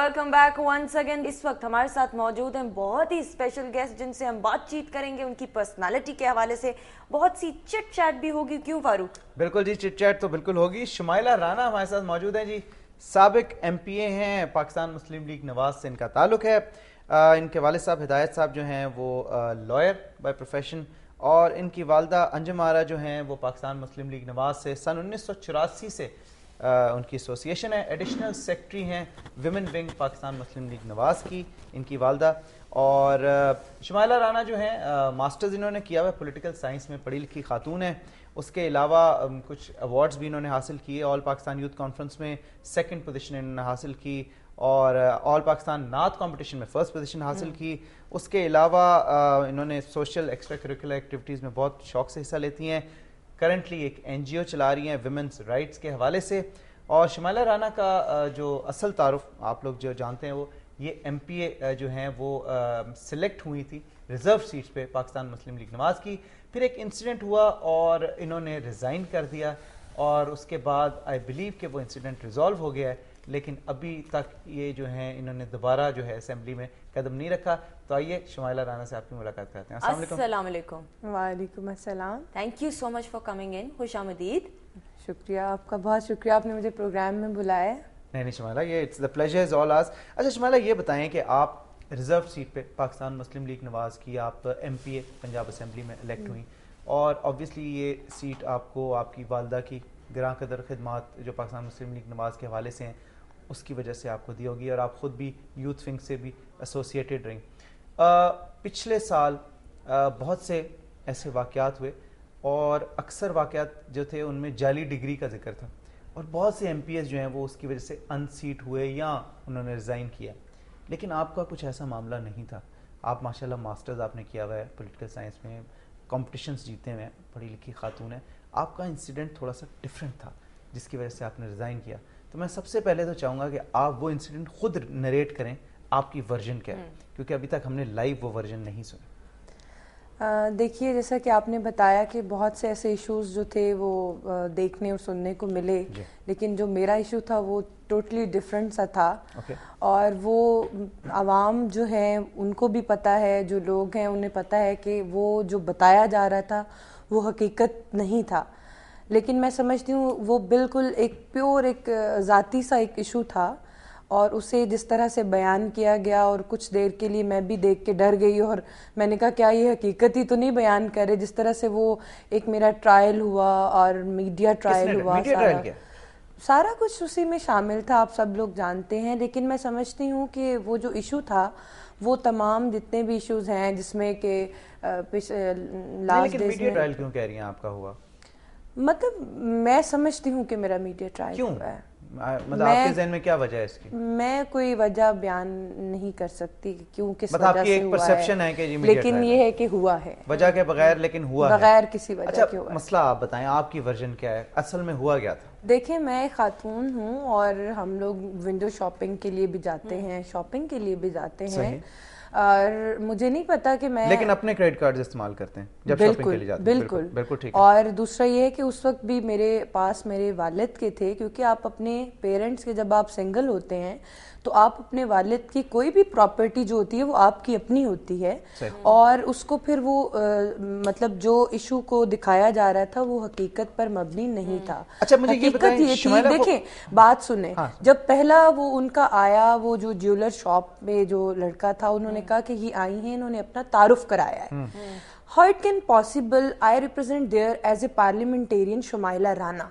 Welcome back once again. इस वक्त हमारे साथ मौजूद हैं बहुत ही स्पेशल गेस्ट जिनसे हम बातचीत करेंगे उनकी पर्सनालिटी के हवाले से। बहुत सी चिट चैट भी होगी, क्यों फारूक? बिल्कुल जी, चिट चैट तो बिल्कुल होगी। शुमाइला राना हमारे साथ मौजूद हैं जी। साबिक MPA हैं, पाकिस्तान मुस्लिम लीग नवाज से इनका ताल्लुक है। इनके वालिद साहब हिदायत साहब जो हैं वो लॉयर बाय प्रोफेशन, और इनकी वालदा अंजुम आरा जो हैं वो पाकिस्तान मुस्लिम लीग नवाज से सन 1984 से उनकी एसोसिएशन है। एडिशनल सेक्रेटरी हैं विमेन विंग पाकिस्तान मुस्लिम लीग नवाज की इनकी वालदा। और शुमाइला राना जो हैं मास्टर्स इन्होंने किया हुआ पॉलिटिकल साइंस में, पढ़ी लिखी खातून हैं। उसके अलावा कुछ अवार्ड्स भी इन्होंने हासिल किए। ऑल पाकिस्तान यूथ कॉन्फ्रेंस में 2nd पोजीशन इन्होंने हासिल की, और ऑल पाकिस्तान नात कंपटीशन में 1st पोजीशन हासिल की। उसके अलावा इन्होंने सोशल एक्स्ट्रा करिकुलर एक्टिविटीज़ में बहुत शौक से हिस्सा लेती हैं। करंटली एक NGO चला रही हैं विमेंस राइट्स के हवाले से। और शुमाइला राना का जो असल तारुफ आप लोग जो जानते हैं, वो ये MPA जो हैं वो सिलेक्ट हुई थी रिज़र्व सीट्स पे पाकिस्तान मुस्लिम लीग नवाज की। फिर एक इंसिडेंट हुआ और इन्होंने रिज़ाइन कर दिया, और उसके बाद आई बिलीव कि वो इंसिडेंट रिजॉल्व हो गया है, लेकिन अभी तक ये जो हैं इन्होंने दोबारा जो है असेंबली में कदम नहीं रखा। तो आइए शुमाइला राना से आपकी मुलाकात करते हैं। अस्सलाम वालेकुम। वालेकुम अस्सलाम। Thank you so much for coming in. खुशामदीद। शुक्रिया आपका, बहुत शुक्रिया आपने मुझे प्रोग्राम में बुलाया। नहीं शुमाइला, ये it's the pleasure is all ours. अच्छा शुमाइला, ये बताएं कि आप रिजर्व सीट पे पाकिस्तान मुस्लिम लीग नवाज की आप MPA पंजाब असेंबली में इलेक्ट हुई, और ऑब्वियसली ये सीट आपको आपकी वालदा की ग्रां कदर खिदमात जो पाकिस्तान मुस्लिम लीग नवाज के हवाले से हैं उसकी वजह से आपको दी होगी, और आप ख़ुद भी यूथ विंग से भी एसोसिएटेड रही। पिछले साल बहुत से ऐसे वाक़यात हुए, और अक्सर वाक़यात जो थे उनमें जाली डिग्री का जिक्र था, और बहुत से MPS जो हैं वो उसकी वजह से अनसीट हुए या उन्होंने रिज़ाइन किया। लेकिन आपका कुछ ऐसा मामला नहीं था। आप माशाल्लाह मास्टर्स आपने किया हुआ है पॉलिटिकल साइंस में, कॉम्पिटिशन्स जीते हुए हैं, पढ़ी लिखी खातून है। आपका इंसिडेंट थोड़ा सा डिफरेंट था जिसकी वजह से आपने रिज़ाइन किया। तो मैं सबसे पहले तो चाहूँगा कि आप वो इंसिडेंट खुद नरेट करें, आपकी वर्जन क्या है, क्योंकि अभी तक हमने लाइव वो वर्जन नहीं सुना। देखिए, जैसा कि आपने बताया कि बहुत से ऐसे इश्यूज जो थे वो देखने और सुनने को मिले, लेकिन जो मेरा इशू था वो टोटली डिफरेंट सा था। और वो आवाम जो है उनको भी पता है, जो लोग हैं उन्हें पता है कि वो जो बताया जा रहा था वो हकीकत नहीं था। लेकिन मैं समझती हूँ वो बिल्कुल एक प्योर एक ज़ाती सा एक इशू था, और उसे जिस तरह से बयान किया गया, और कुछ देर के लिए मैं भी देख के डर गई, और मैंने कहा क्या ये हकीकत ही तो नहीं बयान करे। जिस तरह से वो एक मेरा ट्रायल हुआ और मीडिया ट्रायल हुआ, सारा कुछ उसी में शामिल था, आप सब लोग जानते हैं। लेकिन मैं समझती हूँ कि वो जो इशू था वो तमाम जितने भी इश्यूज हैं जिसमें कि लास्ट डेज मीडिया ट्रायल क्यों कह रही हैं आपका हुआ? मतलब मैं समझती हूँ कि मेरा मीडिया ट्रायल हुआ है। मतलब आपके ज़हन में क्या वजह है इसकी? मैं कोई वजह बयान नहीं कर सकती कि क्यों किस मतलब वजह से एक परसेप्शन है कि मीडिया लेकिन ये है कि हुआ है वजह के बगैर, लेकिन हुआ बगैर किसी वजह अच्छा, के हुआ। मसला आप बताएं, आपकी वर्जन क्या है, असल में हुआ क्या था? देखिए, मैं खातून हूँ और हम लोग विंडो शॉपिंग के लिए भी जाते हैं, शॉपिंग के लिए भी जाते हैं, और मुझे नहीं पता कि मैं, लेकिन अपने क्रेडिट कार्ड इस्तेमाल करते हैं जब शॉपिंग के लिए जाते हैं। बिल्कुल बिल्कुल ठीक है। और दूसरा ये है कि उस वक्त भी मेरे पास मेरे वालिद के थे, क्योंकि आप अपने पेरेंट्स के, जब आप सिंगल होते हैं तो आप अपने वालिद की कोई भी प्रॉपर्टी जो होती है वो आपकी अपनी होती है, और उसको फिर वो मतलब जो इशू को दिखाया जा रहा था वो हकीकत पर मबनी नहीं था। अच्छा, मुझे ये बताएं, देखें बात सुने, जब पहला वो उनका आया, वो जो ज्वेलर शॉप में जो लड़का था, उन्होंने कहा कि ये आई हैं, इन्होंने अपना तारुफ कराया है। How it can possible? I represent there as a parliamentarian Shumaila Rana,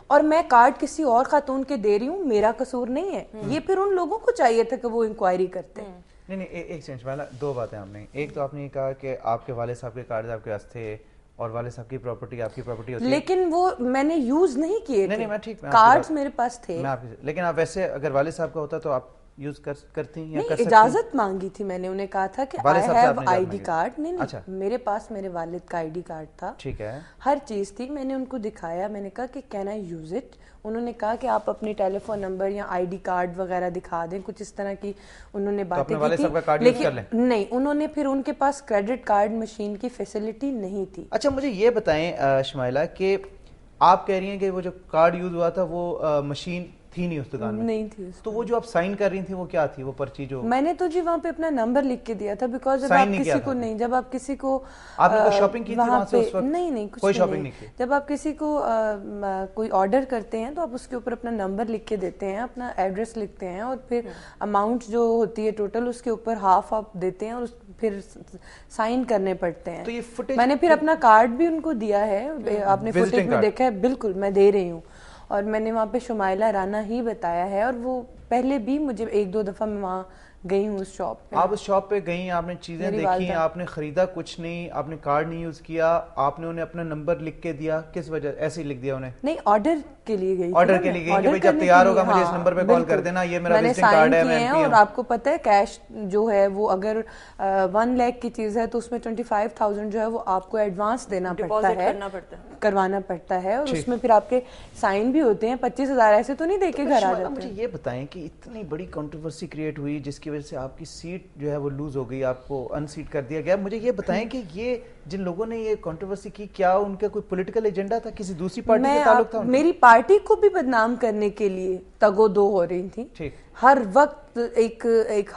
और मैं कार्ड किसी और खातून के दे रही हूँ, मेरा कसूर नहीं है। ये फिर उन लोगों को चाहिए था कि वो इंक्वायरी करते हैं। नहीं एक सेकंड शुमाइला, दो बातें आपने, एक तो आपने कहा कि आपके वाले साहब के कार्ड आपके पास थे और वाले साहब की प्रॉपर्टी आपकी प्रॉपर्टी होती है, लेकिन वो मैंने यूज नहीं किए थे। मैं ठीक, कार्ड्स मेरे पास थे। लेकिन आप वैसे अगर वाले साहब का होता तो आप यूज करती हैं या कर सकती? इजाजत मांगी थी मैंने, उन्हें कहा था कि आई हैव ID कार्ड। नहीं अच्छा। मेरे पास मेरे वालिद का ID कार्ड था, ठीक है, हर चीज थी। मैंने उनको दिखाया, मैंने कहा कि कैन आई यूज इट। उन्होंने कहा कि आप अपनी टेलीफोन नंबर या ID कार्ड वगैरह दिखा दें, कुछ इस तरह की उन्होंने बातें की थी। लेकिन नहीं, उन्होंने फिर उनके पास क्रेडिट कार्ड मशीन की फैसिलिटी नहीं थी। अच्छा, मुझे ये बताएं शुमाइला कि आप कह रही हैं कि वो जो कार्ड यूज हुआ था वो मशीन تھی نہیں اس دکان میں؟ نہیں تھی. تو وہ جو آپ سائن کر رہی تھی وہ کیا تھی وہ پرچی جو؟ میں نے تو جی وہاں پہ اپنا نمبر لکھ کے دیا تھا بیکاز جب آپ کسی کو نہیں، جب آپ کسی کو آپ نے کوئی شاپنگ کی تھی وہاں سے اس وقت؟ نہیں کوئی شاپنگ نہیں کی. جب آپ کسی کو کوئی آرڈر کرتے ہیں تو آپ اس کے اوپر اپنا نمبر لکھ کے دیتے ہیں، اپنا ایڈریس لکھتے ہیں اور پھر اماؤنٹ جو ہوتی ہے ٹوٹل اس کے اوپر ہاف آپ دیتے ہیں اور پھر سائن کرنے پڑتے ہیں. میں نے پھر اپنا کارڈ بھی ان کو دیا ہے، آپ نے فوٹیج میں دیکھا ہے. بالکل میں دے رہی ہوں. اور میں نے وہاں پہ شمائلہ رانا ہی بتایا ہے، اور وہ پہلے بھی مجھے 1-2 دفعہ میں وہاں گئی ہوں اس شاپ پہ. آپ اس شاپ پہ گئی، آپ نے چیزیں دیکھی، آپ نے خریدا کچھ نہیں، آپ نے کارڈ نہیں یوز کیا، آپ نے انہیں اپنا نمبر لکھ کے دیا، کس وجہ ایسے ہی لکھ دیا انہیں؟ نہیں، آرڈر کے لیے گئی، آرڈر کے لیے گئی کہ بھئی جب تیار ہوگا مجھے اس نمبر پہ کال کر دینا، یہ میرا وزٹنگ کارڈ ہے، میں اور آپ کو پتہ ہے کیش جو ہے وہ اگر 1 لاکھ کی چیز ہے تو اس میں 25,000 جو ہے وہ آپ کو ایڈوانس دینا پڑتا ہے، کروانا پڑتا ہے، اور اس میں پھر آپ کے سائن بھی ہوتے ہیں. 25,000 ایسے تو نہیں دے کے گھر آ جاتے. مجھے یہ بتائیں کہ اتنی بڑی کنٹروورسی کریٹ ہوئی جس کی وجہ سے آپ کی سیٹ جو ہے وہ لوز ہو گئی، آپ کو ان سیٹ کر دیا گیا. مجھے یہ بتائیں کہ یہ جن لوگوں نے یہ کنٹروورسی کی، کیا ان کا کوئی پولیٹیکل ایجنڈا تھا، کسی دوسری پارٹی سے تعلق تھا؟ میری پارٹی کو بھی بدنام کرنے کے لیے تگو دو ہو رہی تھی. ہر وقت ایک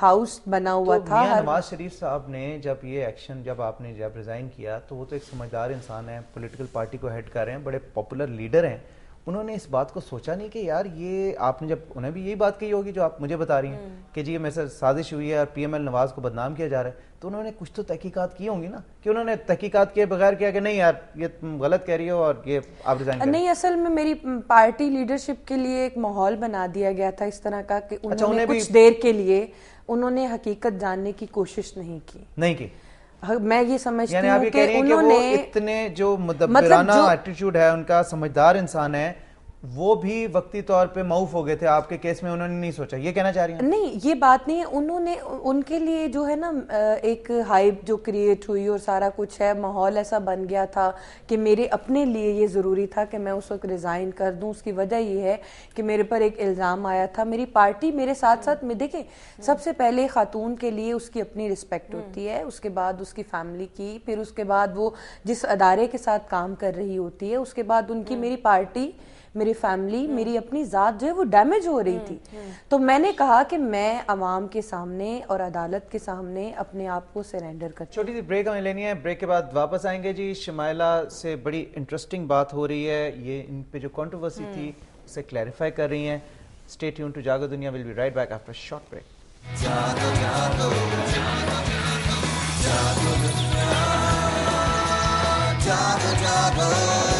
ہاؤس بنا ہوا تھا. میاں نواز شریف صاحب نے جب یہ ایکشن، جب آپ نے جب ریزائن کیا تو وہ تو ایک سمجھدار انسان ہیں، پولیٹیکل پارٹی کو ہیڈ کر رہے ہیں، بڑے پاپولر لیڈر ہیں. انہوں نے اس بات کو سوچا نہیں کہ یار یہ آپ نے جب انہیں بھی یہی بات کہی ہوگی جو آپ مجھے بتا رہی ہیں کہ جی یہ میرے سے سازش ہوئی ہے اور پی ایم ایل نواز کو بدنام کیا جا رہا ہے، تو انہوں نے کچھ تو تحقیقات کی ہوں گی نا، کہ انہوں نے تحقیقات کیے بغیر کیا کہ نہیں یار یہ تم غلط کہہ رہی ہو اور یہ آپ ریزائن کریں؟ نہیں، اصل میں میری پارٹی لیڈرشپ کے لیے ایک ماحول بنا دیا گیا تھا اس طرح کا کہ انہوں نے کچھ دیر کے لیے انہوں نے حقیقت جاننے کی کوشش نہیں کی. میں یہ سمجھتی ہوں کہ انہوں نے اتنے جو مدبرانہ ایٹیٹیوڈ ہے ان کا، سمجھدار انسان ہے، وہ بھی وقتی طور پہ معاف ہو گئے تھے آپ کے کیس میں، انہوں نے نہیں سوچا. یہ کہنا چاہ رہی ہیں؟ نہیں، یہ بات نہیں ہے. انہوں نے ان کے لیے جو ہے نا ایک ہائپ جو کریٹ ہوئی اور سارا کچھ ہے، ماحول ایسا بن گیا تھا کہ میرے اپنے لیے یہ ضروری تھا کہ میں اس وقت ریزائن کر دوں. اس کی وجہ یہ ہے کہ میرے پر ایک الزام آیا تھا. میری پارٹی میرے ساتھ ساتھ میں دیکھیں، سب سے پہلے خاتون کے لیے اس کی اپنی رسپیکٹ ہوتی ہے، اس کے بعد اس کی فیملی کی، پھر اس کے بعد وہ جس ادارے کے ساتھ کام کر رہی ہوتی ہے، اس کے بعد ان کی میری پارٹی، میری فیملی، میری اپنی ذات جو ہے وہ ڈیمیج ہو رہی تھی. تو میں نے کہا کہ میں عوام کے سامنے اور عدالت کے سامنے اپنے آپ کو سرینڈر کرتی ہوں. چھوٹی سی بریک ہمیں لینی ہے، بریک کے بعد واپس آئیں گے. جی شمائلہ سے بڑی انٹرسٹنگ بات ہو رہی ہے، یہ ان پہ جو کنٹروورسی تھی اسے کلیریفائی کر رہی ہیں. Stay tune to Jaago Duniya. Will be right back after short break. جاگو جاگو جاگو جاگو دنیا، جاگو جاگو